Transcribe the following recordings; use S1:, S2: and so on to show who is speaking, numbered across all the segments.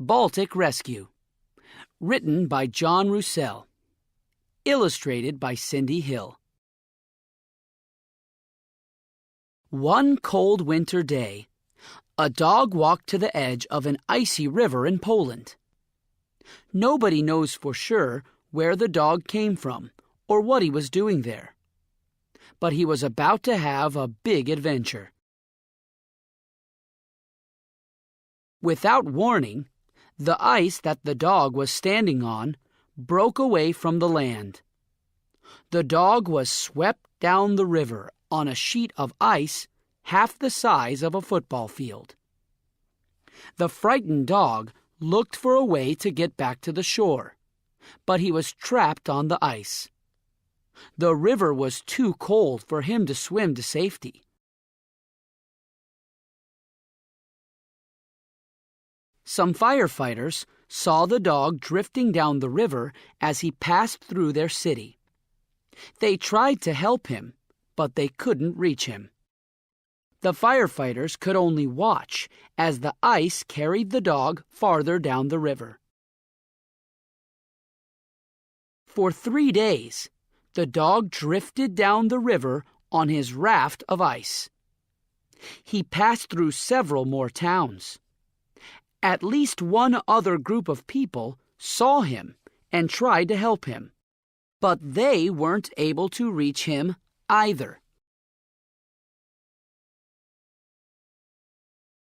S1: Baltic Rescue. Written by John Roussel. Illustrated by Cindy Hill. One cold winter day, a dog walked to the edge of an icy river in Poland. Nobody knows for sure where the dog came from or what he was doing there. But he was about to have a big adventure. Without warning, the ice that the dog was standing on broke away from the land. The dog was swept down the river on a sheet of ice half the size of a football field. The frightened dog looked for a way to get back to the shore, but he was trapped on the ice. The river was too cold for him to swim to safety. Some firefighters saw the dog drifting down the river as he passed through their city. They tried to help him, but they couldn't reach him. The firefighters could only watch as the ice carried the dog farther down the river. For 3 days, the dog drifted down the river on his raft of ice. He passed through several more towns. At least one other group of people saw him and tried to help him, but they weren't able to reach him either.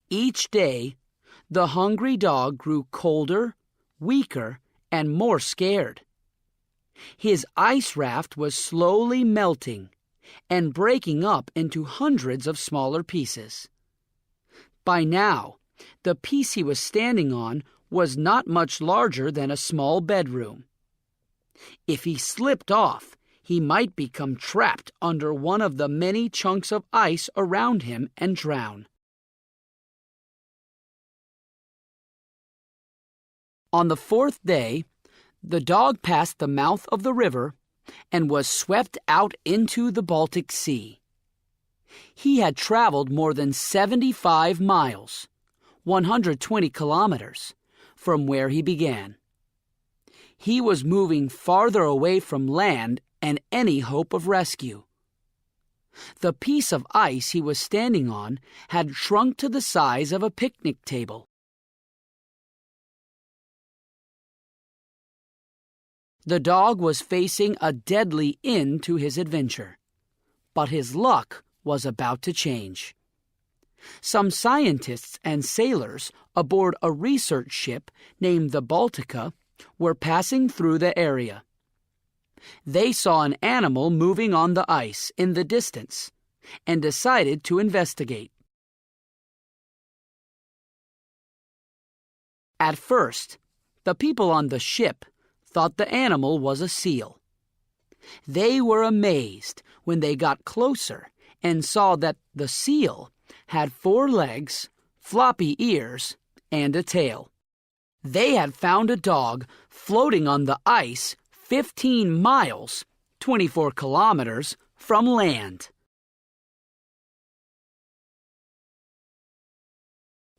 S1: Each day, the hungry dog grew colder, weaker, and more scared. His ice raft was slowly melting and breaking up into hundreds of smaller pieces. By now, the piece he was standing on was not much larger than a small bedroom. If he slipped off, he might become trapped under one of the many chunks of ice around him and drown. On the 4th day, the dog passed the mouth of the river and was swept out into the Baltic Sea. He had traveled more than 75 miles, 120 kilometers, from where he began. He was moving farther away from land and any hope of rescue. The piece of ice he was standing on had shrunk to the size of a picnic table. The dog was facing a deadly end to his adventure, but his luck was about to change. Some scientists and sailors aboard a research ship named the Baltica were passing through the area. They saw an animal moving on the ice in the distance and decided to investigate. At first, the people on the ship thought the animal was a seal. They were amazed when they got closer and saw that the seal had 4 legs, floppy ears, and a tail. They had found a dog floating on the ice 15 miles, 24 kilometers, from land.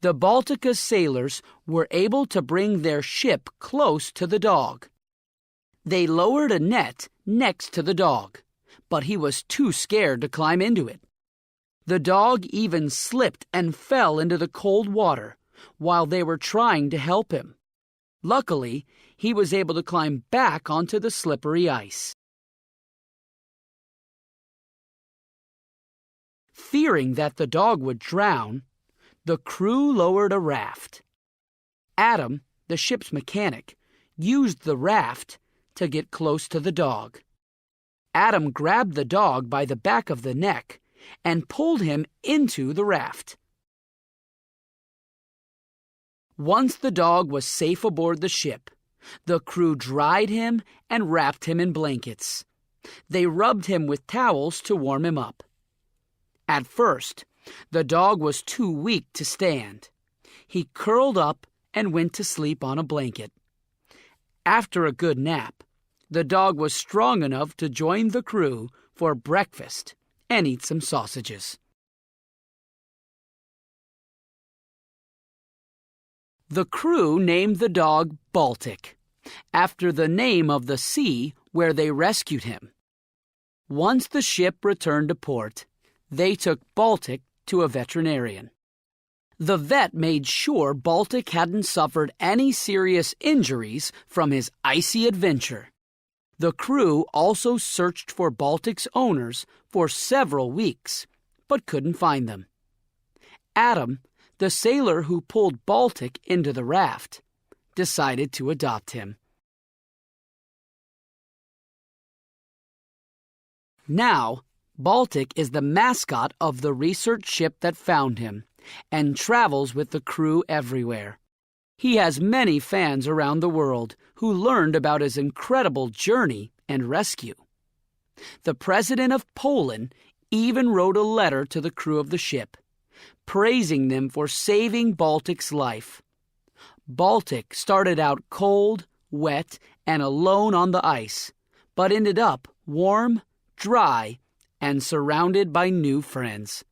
S1: The Baltica sailors were able to bring their ship close to the dog. They lowered a net next to the dog, but he was too scared to climb into it. The dog even slipped and fell into the cold water while they were trying to help him. Luckily, he was able to climb back onto the slippery ice. Fearing that the dog would drown, the crew lowered a raft. Adam, the ship's mechanic, used the raft to get close to the dog. Adam grabbed the dog by the back of the neck and pulled him into the raft. Once the dog was safe aboard the ship, the crew dried him and wrapped him in blankets. They rubbed him with towels to warm him up. At first, the dog was too weak to stand. He curled up and went to sleep on a blanket. After a good nap, the dog was strong enough to join the crew for breakfast and eat some sausages. The crew named the dog Baltic, after the name of the sea where they rescued him. Once the ship returned to port, they took Baltic to a veterinarian. The vet made sure Baltic hadn't suffered any serious injuries from his icy adventure. The crew also searched for Baltic's owners for several weeks, but couldn't find them. Adam, the sailor who pulled Baltic into the raft, decided to adopt him. Now, Baltic is the mascot of the research ship that found him and travels with the crew everywhere. He has many fans around the world who learned about his incredible journey and rescue. The president of Poland even wrote a letter to the crew of the ship, praising them for saving Baltic's life. Baltic started out cold, wet, and alone on the ice, but ended up warm, dry, and surrounded by new friends.